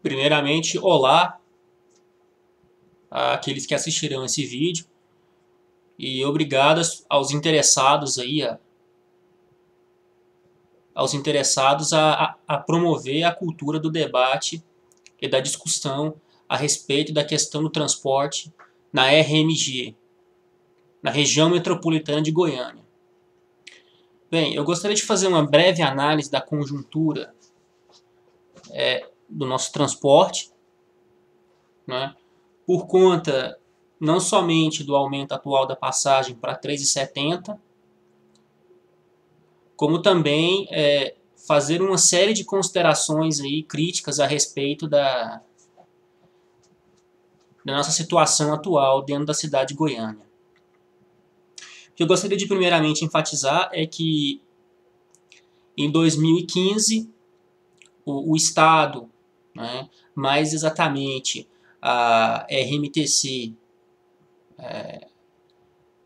Primeiramente, olá àqueles que assistirão esse vídeo e obrigado aos interessados a promover a cultura do debate e da discussão a respeito da questão do transporte na RMG, na região metropolitana de Goiânia. Bem, eu gostaria de fazer uma breve análise da conjuntura do nosso transporte, né, por conta não somente do aumento atual da passagem para R$ 3,70, como também fazer uma série de considerações críticas a respeito da nossa situação atual dentro da cidade de Goiânia. O que eu gostaria de primeiramente enfatizar é que em 2015 o Estado, né, mais exatamente a RMTC,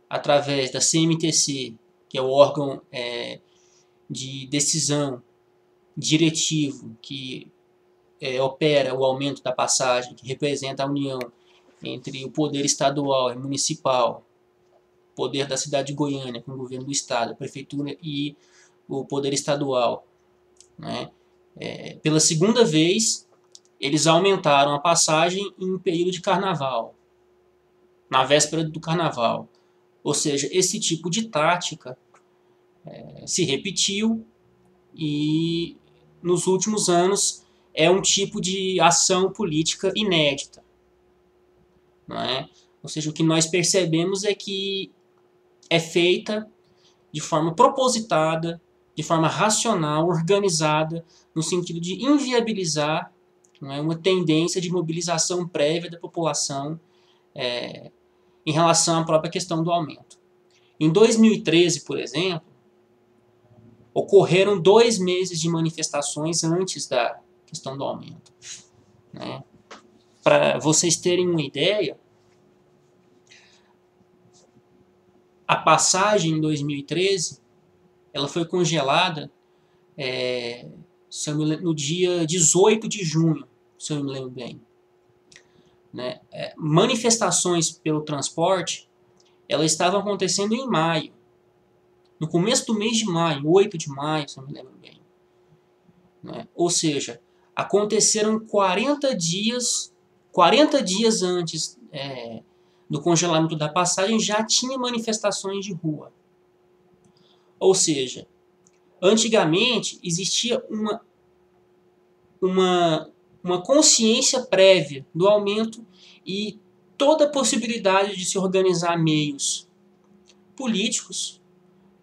através da CMTC, que é o órgão de decisão diretivo que opera o aumento da passagem, que representa a união entre o poder estadual e municipal, o poder da cidade de Goiânia com o governo do estado, a prefeitura e o poder estadual, né? Pela segunda vez, eles aumentaram a passagem em período de carnaval, na véspera do carnaval. Ou seja, esse tipo de tática se repetiu e nos últimos anos é um tipo de ação política inédita, não é? Ou seja, o que nós percebemos é que é feita de forma propositada, de forma racional, organizada, no sentido de inviabilizar, não é, uma tendência de mobilização prévia da população em relação à própria questão do aumento. Em 2013, por exemplo, ocorreram 2 meses de manifestações antes da questão do aumento, né? Para vocês terem uma ideia, a passagem em 2013 ela foi congelada no dia 18 de junho, se eu me lembro bem. Né? Manifestações pelo transporte elas estavam acontecendo em maio, no começo do mês de maio, 8 de maio, se eu me lembro bem. Né? Ou seja, aconteceram 40 dias antes do congelamento da passagem, já tinha manifestações de rua. Ou seja, antigamente existia uma consciência prévia do aumento e toda a possibilidade de se organizar meios políticos,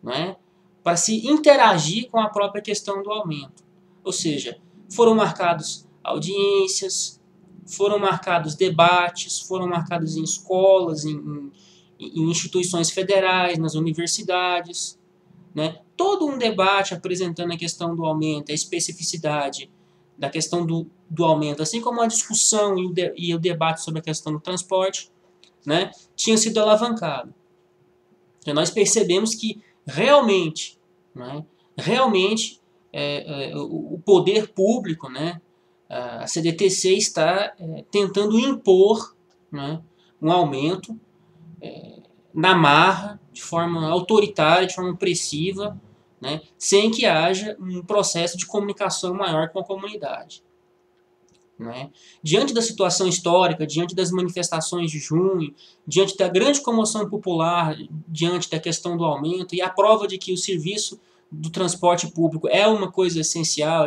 né, para se interagir com a própria questão do aumento. Ou seja, foram marcados audiências, foram marcados debates, foram marcados em escolas, em instituições federais, nas universidades, né? Todo um debate apresentando a questão do aumento, a especificidade da questão do aumento, assim como a discussão e o debate sobre a questão do transporte, né, tinha sido alavancado. Então nós percebemos que realmente, né, o poder público, né, a CDTC está tentando impor, né, um aumento na marra, de forma autoritária, de forma opressiva, né, sem que haja um processo de comunicação maior com a comunidade. Né? Diante da situação histórica, diante das manifestações de junho, diante da grande comoção popular, diante da questão do aumento e a prova de que o serviço do transporte público é uma coisa essencial,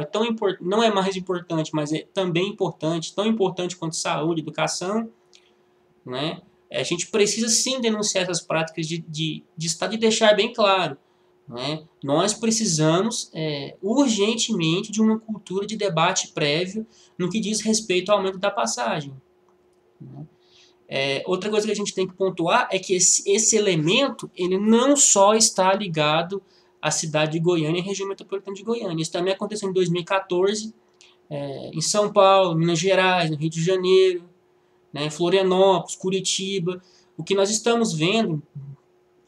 não é mais importante, mas é também importante, tão importante quanto saúde, educação, né? A gente precisa sim denunciar essas práticas de Estado e deixar bem claro, né? Nós precisamos urgentemente de uma cultura de debate prévio no que diz respeito ao aumento da passagem. Né? Outra coisa que a gente tem que pontuar é que esse elemento ele não só está ligado à cidade de Goiânia e à região metropolitana de Goiânia. Isso também aconteceu em 2014, em São Paulo, Minas Gerais, no Rio de Janeiro, né, Florianópolis, Curitiba. O que nós estamos vendo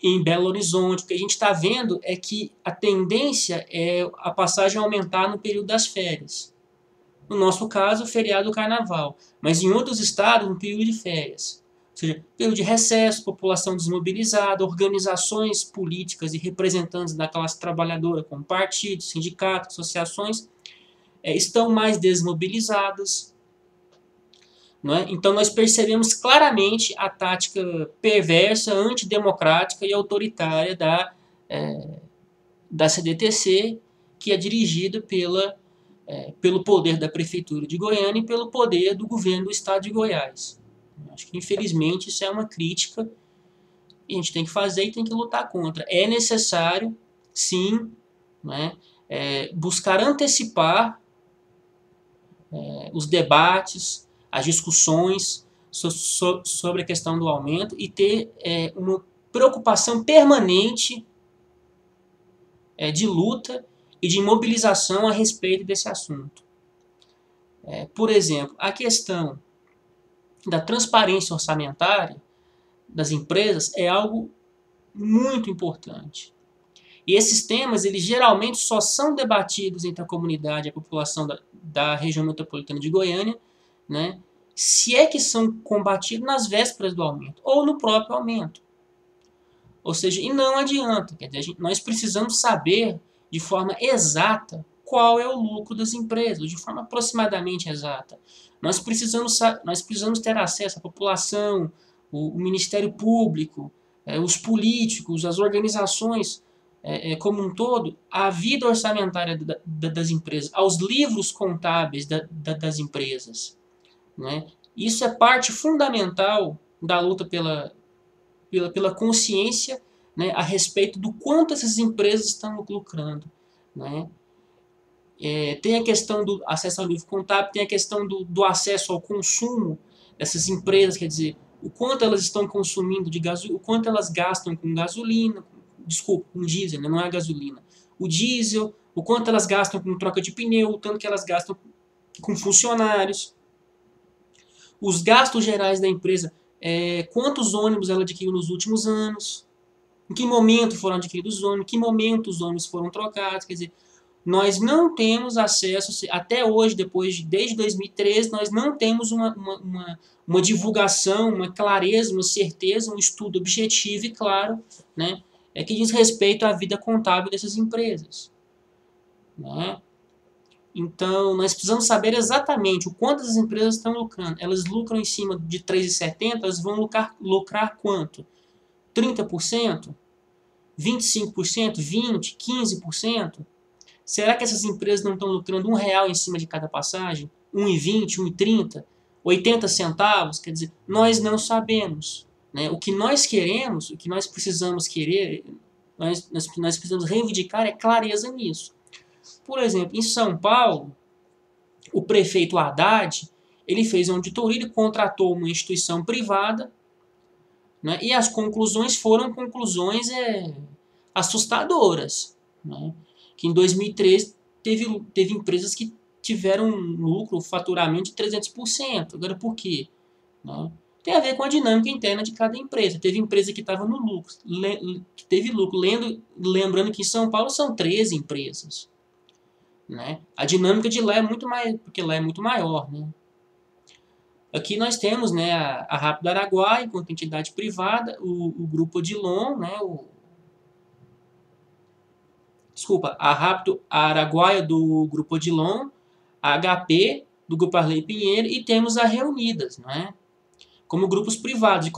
em Belo Horizonte, o que a gente está vendo é que a tendência é a passagem aumentar no período das férias. No nosso caso, o feriado do carnaval. Mas em outros estados, um período de férias. Ou seja, período de recesso, população desmobilizada, organizações políticas e representantes da classe trabalhadora, como partidos, sindicatos, associações, estão mais desmobilizadas. Não é? Então nós percebemos claramente a tática perversa, antidemocrática e autoritária da CDTC, que é dirigida pelo poder da Prefeitura de Goiânia e pelo poder do governo do Estado de Goiás. Acho que, infelizmente, isso é uma crítica que a gente tem que fazer e tem que lutar contra. É necessário, sim, né, buscar antecipar os debates, as discussões sobre a questão do aumento e ter uma preocupação permanente de luta e de mobilização a respeito desse assunto. Por exemplo, a questão da transparência orçamentária das empresas é algo muito importante. E esses temas, eles geralmente só são debatidos entre a comunidade e a população da região metropolitana de Goiânia, né, se é que são combatidos nas vésperas do aumento, ou no próprio aumento. Ou seja, e não adianta, quer dizer, nós precisamos saber de forma exata qual é o lucro das empresas, de forma aproximadamente exata. Nós precisamos ter acesso à população, o Ministério Público, os políticos, as organizações como um todo, à vida orçamentária das empresas, aos livros contábeis das empresas. Né? Isso é parte fundamental da luta pela consciência, né, a respeito do quanto essas empresas estão lucrando. Né? Tem a questão do acesso ao livro contábil, tem a questão do acesso ao consumo dessas empresas, quer dizer, o quanto elas estão consumindo de gasolina, o quanto elas gastam com gasolina, com diesel, né, não é a gasolina, o diesel, o quanto elas gastam com troca de pneu, o tanto que elas gastam com funcionários, os gastos gerais da empresa, quantos ônibus ela adquiriu nos últimos anos, em que momento foram adquiridos os ônibus, em que momento os ônibus foram trocados, quer dizer, nós não temos acesso, até hoje, desde 2013, nós não temos uma divulgação, uma clareza, uma certeza, um estudo objetivo e claro, né, que diz respeito à vida contábil dessas empresas. Né? Então, nós precisamos saber exatamente o quanto as empresas estão lucrando. Elas lucram em cima de 3,70, elas vão lucrar quanto? 30%? 25%? 20%? 15%? Será que essas empresas não estão lucrando R$1 em cima de cada passagem? 1,20, 1,30, 80 centavos? Quer dizer, nós não sabemos. Né? O que nós queremos, o que nós precisamos querer, nós precisamos reivindicar é clareza nisso. Por exemplo, em São Paulo, o prefeito Haddad, ele fez uma auditoria, ele contratou uma instituição privada, né, e as conclusões foram conclusões assustadoras. Né? Que em 2013 teve empresas que tiveram um lucro, faturamento de 300%. Agora, por quê? Né? Tem a ver com a dinâmica interna de cada empresa. Teve empresa que estava no lucro, que teve lucro. Lembrando que em São Paulo são 13 empresas. Né? A dinâmica de lá é muito mais, porque lá é muito maior. Né? Aqui nós temos, né, a Rápido Araguaia, enquanto entidade privada, o Grupo Odilon, né, a Rápido Araguaia do Grupo Odilon, a HP do Grupo Arley Pinheiro e temos a Reunidas, né, como grupos privados.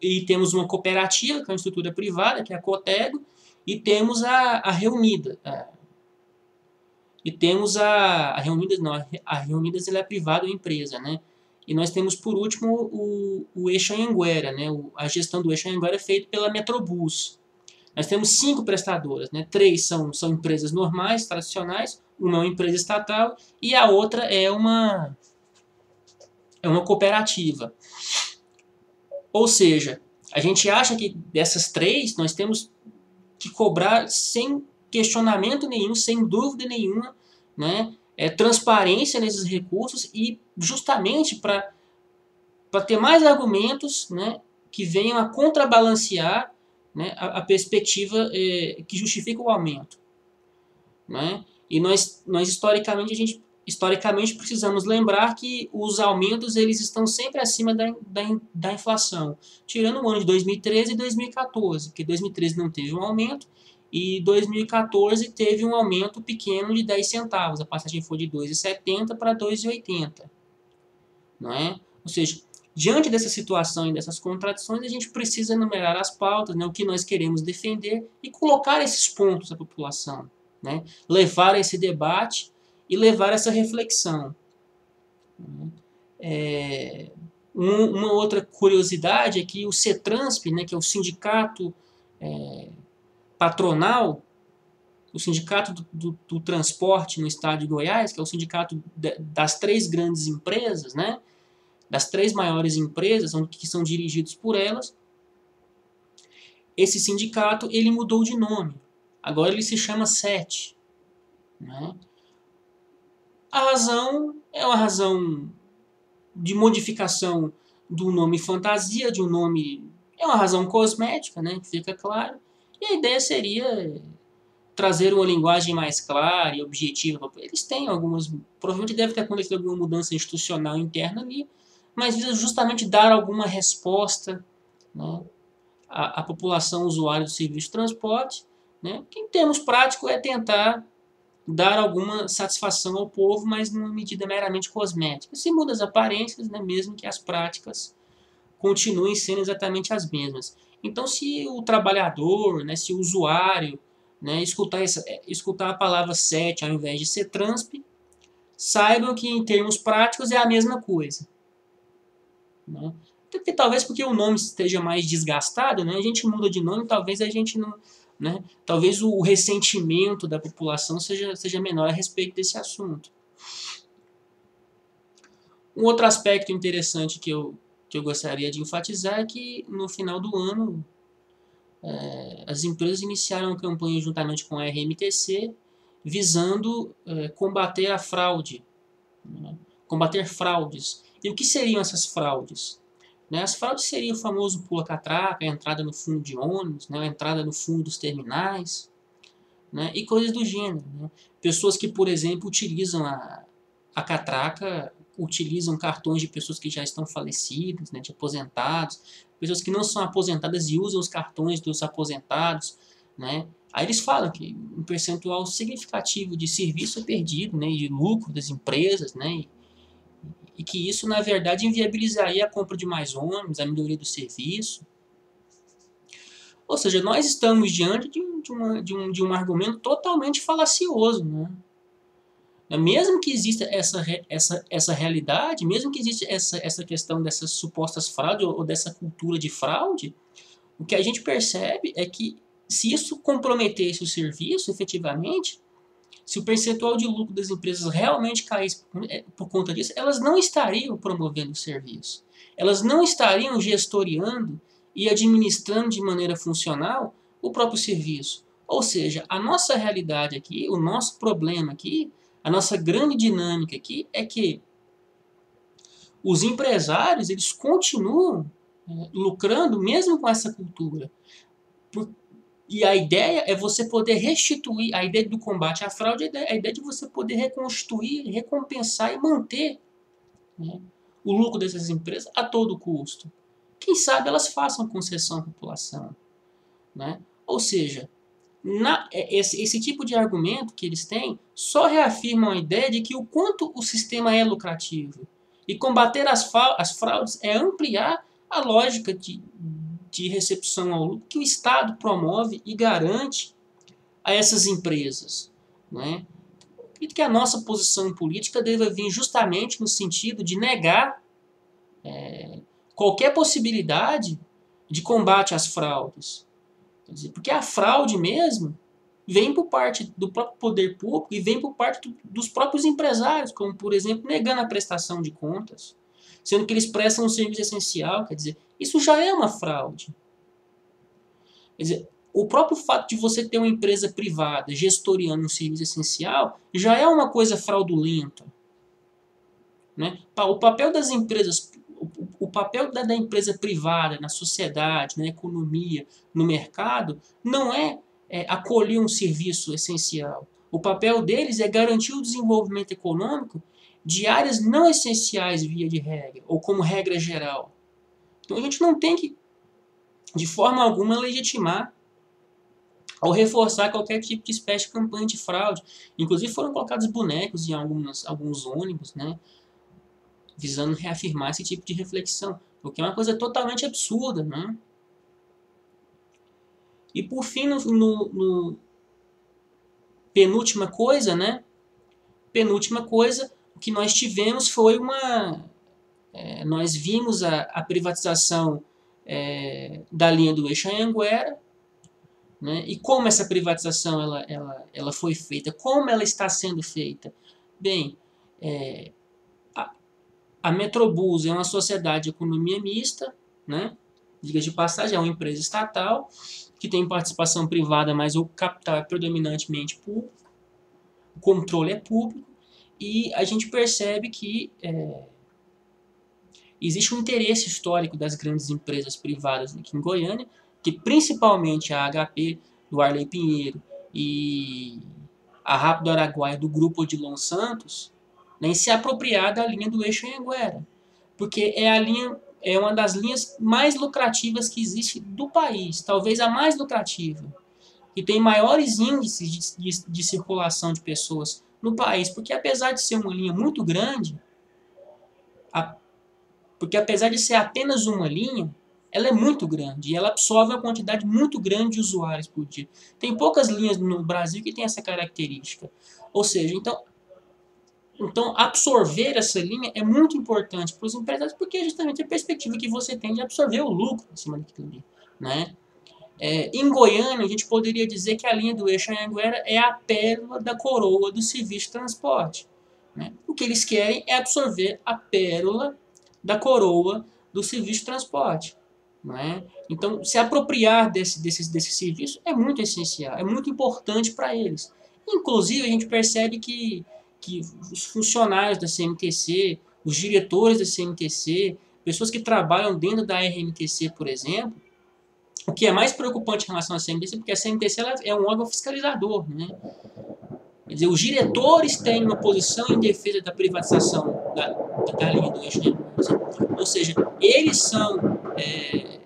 E temos uma cooperativa, que é uma estrutura privada, que é a Cotego, e temos a Reunida. E temos a Reunidas, não, a Reunidas ela é privada ou empresa, né? E nós temos, por último, o Eixo Anhanguera, né? A gestão do Eixo Anhanguera é feita pela Metrobus. Nós temos 5 prestadoras, né? 3 são empresas normais, tradicionais, uma é uma empresa estatal e a outra é uma cooperativa. Ou seja, a gente acha que dessas 3 nós temos que cobrar sem questionamento nenhum, sem dúvida nenhuma, né? Transparência nesses recursos e justamente para ter mais argumentos, né, que venham a contrabalancear, né, a perspectiva que justifica o aumento. Né? E nós historicamente, historicamente precisamos lembrar que os aumentos eles estão sempre acima da inflação, tirando o ano de 2013 e 2014, porque 2013 não teve um aumento e 2014 teve um aumento pequeno de 10 centavos, a passagem foi de 2,70 para 2,80, não é? Ou seja, diante dessa situação e dessas contradições, a gente precisa enumerar as pautas, né, o que nós queremos defender e colocar esses pontos à população, né, levar esse debate e levar essa reflexão. Uma outra curiosidade é que o CETRANSP, né, que é o sindicato patronal, o sindicato do transporte no estado de Goiás, que é o sindicato das 3 grandes empresas, né, das 3 maiores empresas que são dirigidos por elas, esse sindicato ele mudou de nome. Agora ele se chama SET. Né? A razão é uma razão de modificação do nome fantasia, de um nome... É uma razão cosmética, né? Fica claro. E a ideia seria trazer uma linguagem mais clara e objetiva. Eles têm algumas... Provavelmente deve ter acontecido alguma mudança institucional interna ali, mas visa justamente dar alguma resposta, né, à população usuária do serviço de transporte, né, que em termos práticos é tentar dar alguma satisfação ao povo, mas numa medida meramente cosmética. Se muda as aparências, né, mesmo que as práticas continuem sendo exatamente as mesmas. Então, se o trabalhador, né, se o usuário, né, escutar a palavra SET ao invés de CETRANSP, saibam que em termos práticos é a mesma coisa. Né? Talvez porque o nome esteja mais desgastado, né, a gente muda de nome, talvez a gente não... Né? Talvez o ressentimento da população seja menor a respeito desse assunto. Um outro aspecto interessante que eu gostaria de enfatizar é que no final do ano as empresas iniciaram uma campanha juntamente com a RMTC visando combater a fraude, né? Combater fraudes. E o que seriam essas fraudes? Né? As fraudes seriam o famoso pula-catraca, a entrada no fundo de ônibus, né? A entrada no fundo dos terminais, né? E coisas do gênero. Né? Pessoas que, por exemplo, utilizam a catraca, utilizam cartões de pessoas que já estão falecidas, né? De aposentados, pessoas que não são aposentadas e usam os cartões dos aposentados. Né? Aí eles falam que um percentual significativo de serviço é perdido, né? De lucro das empresas, né? E que isso, na verdade, inviabilizaria a compra de mais ônibus, a melhoria do serviço. Ou seja, nós estamos diante de um argumento totalmente falacioso. Né? Mesmo que exista essa realidade, mesmo que exista essa questão dessas supostas fraudes ou dessa cultura de fraude, o que a gente percebe é que se isso comprometesse o serviço, efetivamente, se o percentual de lucro das empresas realmente caísse por conta disso, elas não estariam promovendo o serviço. Elas não estariam gestoriando e administrando de maneira funcional o próprio serviço. Ou seja, a nossa realidade aqui, o nosso problema aqui, a nossa grande dinâmica aqui é que os empresários eles continuam lucrando mesmo com essa cultura. E a ideia é você poder restituir, a ideia do combate à fraude é a ideia de você poder reconstruir, recompensar e manter, né, o lucro dessas empresas a todo custo. Quem sabe elas façam concessão à população. Né? Ou seja, esse tipo de argumento que eles têm só reafirmam a ideia de que o quanto o sistema é lucrativo. E combater as fraudes é ampliar a lógica de recepção ao lucro que o Estado promove e garante a essas empresas. Né? E que a nossa posição política deve vir justamente no sentido de negar qualquer possibilidade de combate às fraudes. Quer dizer, porque a fraude mesmo vem por parte do próprio poder público e vem por parte dos próprios empresários, como, por exemplo, negando a prestação de contas, sendo que eles prestam um serviço essencial. Quer dizer, isso já é uma fraude. Quer dizer, o próprio fato de você ter uma empresa privada gestoriando um serviço essencial já é uma coisa fraudulenta. Né? O papel das empresas, o papel da empresa privada na sociedade, na economia, no mercado, não é acolher um serviço essencial. O papel deles é garantir o desenvolvimento econômico de áreas não essenciais via de regra, ou como regra geral. Então a gente não tem que, de forma alguma, legitimar ou reforçar qualquer tipo de espécie de campanha de fraude. Inclusive foram colocados bonecos em alguns ônibus, né, visando reafirmar esse tipo de reflexão, o que é uma coisa totalmente absurda, né? E por fim, no penúltima coisa, né? Penúltima coisa, o que nós tivemos foi nós vimos a privatização da linha do eixo Anhanguera, né? E como essa privatização ela foi feita, como ela está sendo feita? Bem, a Metrobus é uma sociedade de economia mista, né? Diga-se de passagem, é uma empresa estatal que tem participação privada, mas o capital é predominantemente público, o controle é público, e a gente percebe que existe um interesse histórico das grandes empresas privadas aqui em Goiânia, que principalmente a HP do Arley Pinheiro e a Rápido Araguaia do Grupo Odilon Santos, né, em se apropriar da linha do eixo Anhanguera, porque é uma das linhas mais lucrativas que existe do país, talvez a mais lucrativa, que tem maiores índices de circulação de pessoas no país, porque apesar de ser uma linha muito grande, porque apesar de ser apenas uma linha, ela é muito grande e ela absorve uma quantidade muito grande de usuários por dia. Tem poucas linhas no Brasil que tem essa característica. Ou seja, então absorver essa linha é muito importante para os empresários, porque é justamente a perspectiva que você tem de absorver o lucro em cima daquilo ali, né? Em Goiânia, a gente poderia dizer que a linha do eixo Anhanguera é a pérola da coroa do serviço de transporte, né? O que eles querem é absorver a pérola da coroa do serviço de transporte, né? Então, se apropriar desse serviço é muito essencial, é muito importante para eles. Inclusive, a gente percebe que os funcionários da CMTC, os diretores da CMTC, pessoas que trabalham dentro da RMTC, por exemplo, o que é mais preocupante em relação à CMTC, porque a CMTC ela é um órgão fiscalizador, né? Quer dizer, os diretores têm uma posição em defesa da privatização da linha do eixo, né? Ou seja, eles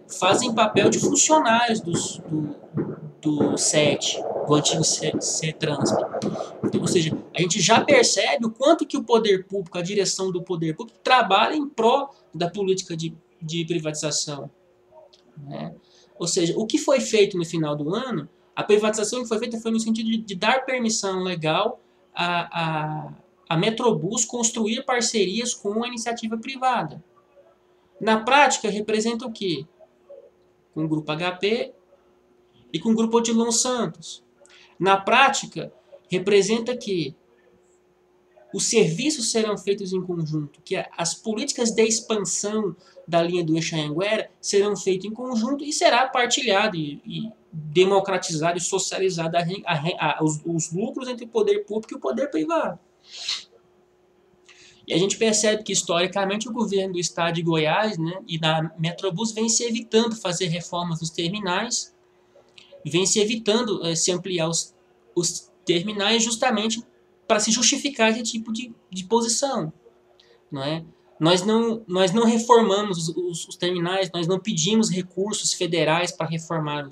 fazem papel de funcionários do SET, do antigo CETRANSP. Então, ou seja, a gente já percebe o quanto que o poder público, a direção do poder público, trabalha em pró da política de privatização, né? Ou seja, o que foi feito no final do ano, a privatização que foi feita foi no sentido de dar permissão legal a Metrobus construir parcerias com a iniciativa privada. Na prática, representa o quê? Com o Grupo HP e com o Grupo Odilon Santos. Na prática, representa que os serviços serão feitos em conjunto, que as políticas de expansão da linha do eixo Anhanguera serão feitas em conjunto e será partilhado e democratizado e socializado os lucros entre o poder público e o poder privado. E a gente percebe que, historicamente, o governo do estado de Goiás, né, e da Metrobus vem se evitando fazer reformas nos terminais, vem se evitando se ampliar os terminais justamente para se justificar esse tipo de posição, não é? Nós não reformamos os terminais, nós não pedimos recursos federais para reformar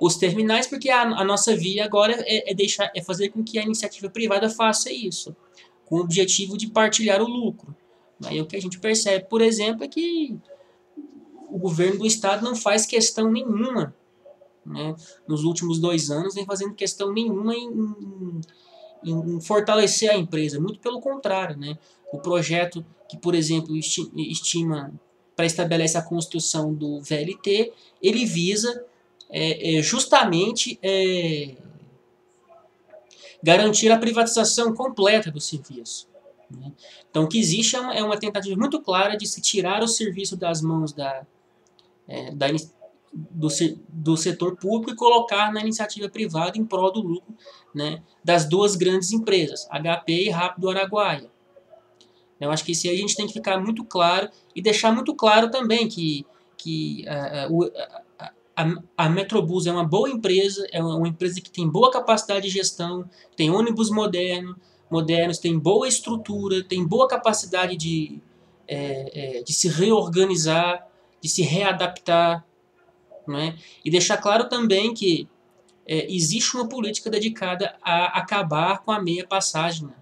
os terminais, porque a nossa via agora é fazer com que a iniciativa privada faça isso, com o objetivo de partilhar o lucro. E o que a gente percebe, por exemplo, é que o governo do estado não faz questão nenhuma, né, nos últimos 2 anos, nem fazendo questão nenhuma em fortalecer a empresa, muito pelo contrário, né? O projeto que, por exemplo, estima para estabelecer a construção do VLT, ele visa justamente garantir a privatização completa do serviço, né? Então, o que existe é uma tentativa muito clara de se tirar o serviço das mãos do setor público e colocar na iniciativa privada em prol do lucro, né, das duas grandes empresas, HP e Rápido Araguaia. Eu acho que isso aí a gente tem que ficar muito claro e deixar muito claro também que a Metrobus é uma boa empresa, é uma empresa que tem boa capacidade de gestão, tem ônibus modernos, tem boa estrutura, tem boa capacidade de se reorganizar, de se readaptar, né? E deixar claro também que existe uma política dedicada a acabar com a meia passagem, né?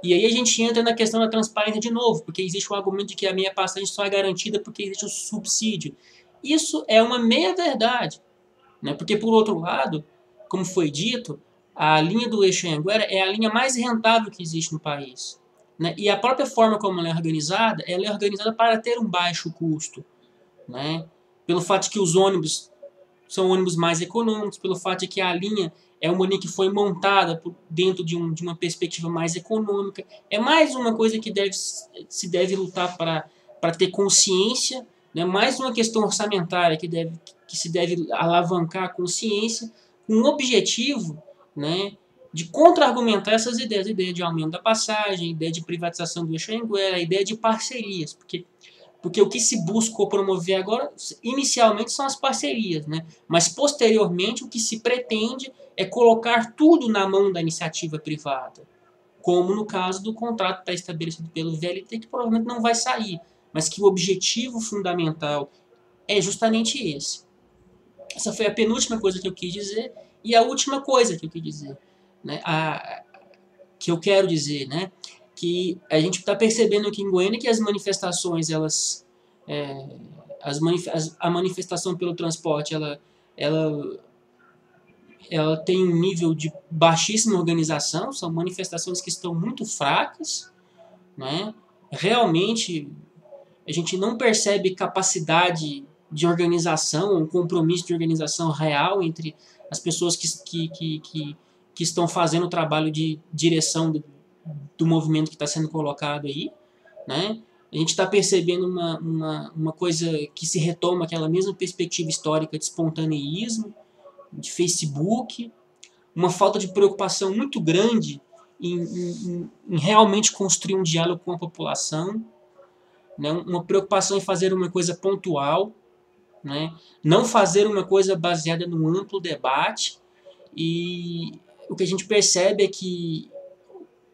E aí a gente entra na questão da transparência de novo, porque existe o argumento de que a meia passagem só é garantida porque existe o subsídio. Isso é uma meia-verdade, né? Porque, por outro lado, como foi dito, a linha do eixo Anhanguera é a linha mais rentável que existe no país, né? E a própria forma como ela é organizada para ter um baixo custo, né? Pelo fato de que os ônibus são ônibus mais econômicos, pelo fato de que a linha é uma linha que foi montada dentro de uma perspectiva mais econômica. É mais uma coisa que se deve lutar para ter consciência, né? Mais uma questão orçamentária que se deve alavancar a consciência, com o objetivo, né, de contra-argumentar essas ideias, a ideia de aumento da passagem, a ideia de privatização do eixo Anhanguera, a ideia de parcerias, porque o que se buscou promover agora, inicialmente, são as parcerias, né? Mas, posteriormente, o que se pretende é colocar tudo na mão da iniciativa privada, como no caso do contrato pré-estabelecido pelo VLT, que provavelmente não vai sair, mas que o objetivo fundamental é justamente esse. Essa foi a penúltima coisa que eu quis dizer, e a última coisa que eu quis dizer, né? Que eu quero dizer, né? Que a gente está percebendo aqui em Goiânia que as manifestações, a manifestação pelo transporte, ela tem um nível de baixíssima organização, são manifestações que estão muito fracas, né? Realmente, a gente não percebe capacidade de organização, um compromisso de organização real entre as pessoas que estão fazendo o trabalho de direção do movimento que está sendo colocado aí, né? A gente está percebendo uma coisa que se retoma aquela mesma perspectiva histórica de espontaneísmo, de Facebook, uma falta de preocupação muito grande em realmente construir um diálogo com a população, né? Uma preocupação em fazer uma coisa pontual, né? Não fazer uma coisa baseada num amplo debate. E o que a gente percebe é que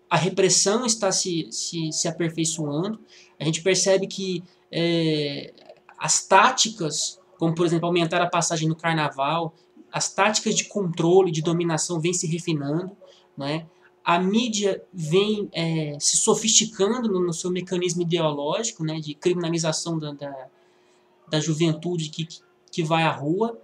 a repressão está se aperfeiçoando. A gente percebe que as táticas, como por exemplo aumentar a passagem no carnaval, as táticas de controle, de dominação vêm se refinando, né? A mídia vem se sofisticando no seu mecanismo ideológico, né, de criminalização da juventude que vai à rua.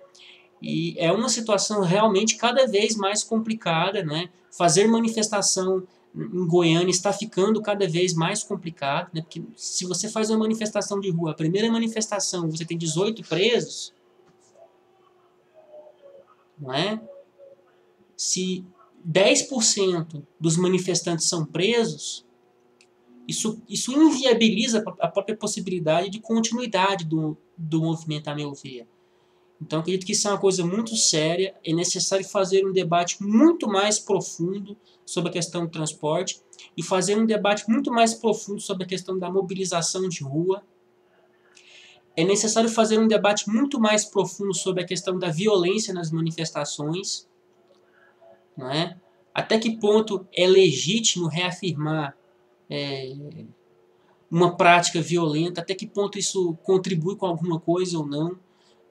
E é uma situação realmente cada vez mais complicada, né? Fazer manifestação em Goiânia está ficando cada vez mais complicado, né? Porque se você faz uma manifestação de rua, a primeira manifestação, você tem 18 presos, não é? Se 10% dos manifestantes são presos, isso inviabiliza a própria possibilidade de continuidade do movimento, a meu ver. Então, acredito que isso é uma coisa muito séria. É necessário fazer um debate muito mais profundo sobre a questão do transporte e fazer um debate muito mais profundo sobre a questão da mobilização de rua. É necessário fazer um debate muito mais profundo sobre a questão da violência nas manifestações, não é? Até que ponto é legítimo reafirmar uma prática violenta, até que ponto isso contribui com alguma coisa ou não,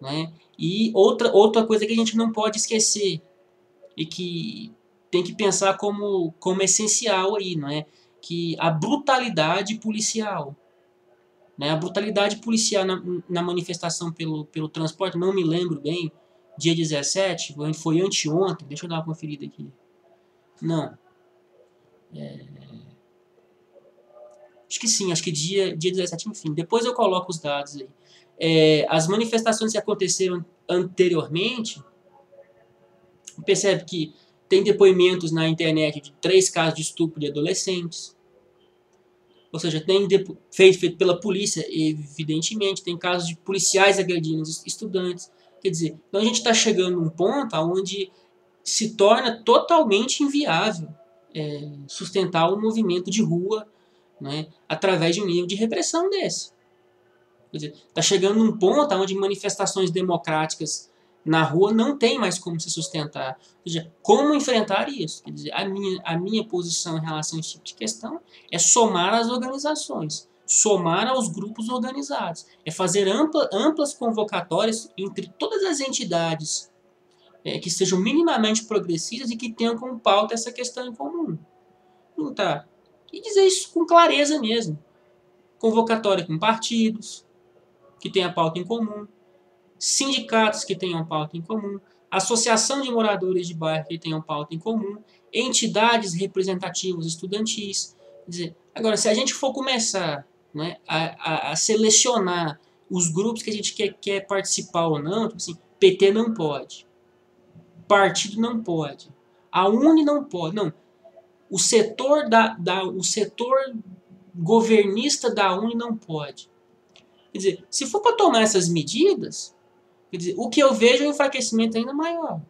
né? E outra coisa que a gente não pode esquecer e que tem que pensar como essencial aí, não é? Que a brutalidade policial, né? A brutalidade policial na manifestação pelo transporte, não me lembro bem, dia 17, foi anteontem, deixa eu dar uma conferida aqui. Não. Acho que sim, acho que dia 17, enfim, depois eu coloco os dados aí. As manifestações que aconteceram anteriormente, percebe que tem depoimentos na internet de 3 casos de estupro de adolescentes. Ou seja, tem feito pela polícia, evidentemente, tem casos de policiais agredindo estudantes. Quer dizer, então a gente está chegando num ponto onde se torna totalmente inviável sustentar um movimento de rua, né, através de um nível de repressão desse. Quer dizer, está chegando num ponto onde manifestações democráticas na rua não tem mais como se sustentar. Ou seja, como enfrentar isso? Quer dizer, a minha posição em relação a esse tipo de questão é somar as organizações, somar aos grupos organizados, é fazer amplas convocatórias entre todas as entidades que sejam minimamente progressistas e que tenham como pauta essa questão em comum. Não tá? E dizer isso com clareza mesmo. Convocatória com partidos que tenham pauta em comum, sindicatos que tenham pauta em comum, associação de moradores de bairro que tenham pauta em comum, entidades representativas estudantis. Quer dizer, agora, se a gente for começar, né, a selecionar os grupos que a gente quer participar ou não, tipo assim, PT não pode, partido não pode, a UNE não pode, não. O setor, o setor governista da UNE não pode. Quer dizer, se for para tomar essas medidas, quer dizer, o que eu vejo é um enfraquecimento ainda maior.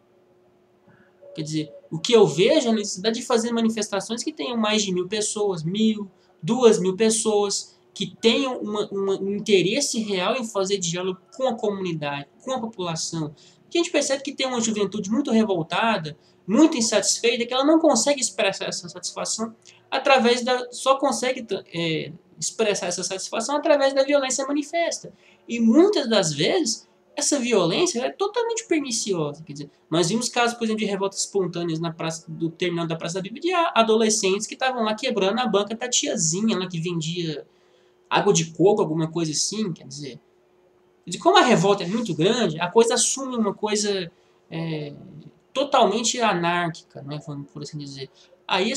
Quer dizer, o que eu vejo é a necessidade de fazer manifestações que tenham mais de 1.000 pessoas, 1.000, 2.000 pessoas, que tenham um interesse real em fazer diálogo com a comunidade, com a população. Porque a gente percebe que tem uma juventude muito revoltada, muito insatisfeita, que ela não consegue expressar essa satisfação através da... só consegue expressar essa satisfação através da violência manifesta. E muitas das vezes essa violência é totalmente perniciosa. Quer dizer, nós vimos casos, por exemplo, de revoltas espontâneas na praça, do terminal da Praça da Bíblia, de adolescentes que estavam lá quebrando a banca da tiazinha lá que vendia água de coco, alguma coisa assim. Quer dizer, como a revolta é muito grande, a coisa assume uma coisa totalmente anárquica, né, por assim dizer. Aí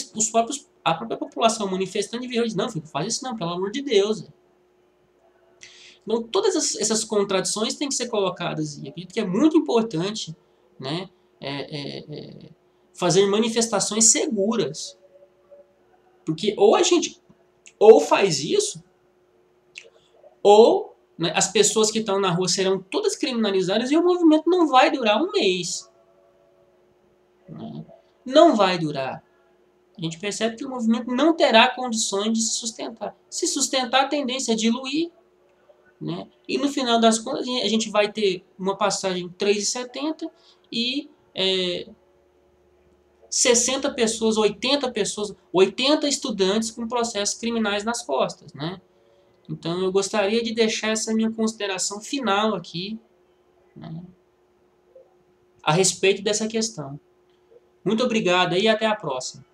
a própria população manifestante virou e disse, não, filho, faz isso não, pelo amor de Deus. Então, todas essas contradições têm que ser colocadas, e acredito que é muito importante, né, fazer manifestações seguras. Porque ou a gente faz isso, ou, né, as pessoas que estão na rua serão todas criminalizadas e o movimento não vai durar um mês. Né? Não vai durar. A gente percebe que o movimento não terá condições de se sustentar. Se sustentar, a tendência é diluir. Né? E no final das contas a gente vai ter uma passagem 3,70 e 60 pessoas, 80 pessoas, 80 estudantes com processos criminais nas costas. Né? Então eu gostaria de deixar essa minha consideração final aqui, né, a respeito dessa questão. Muito obrigado e até a próxima.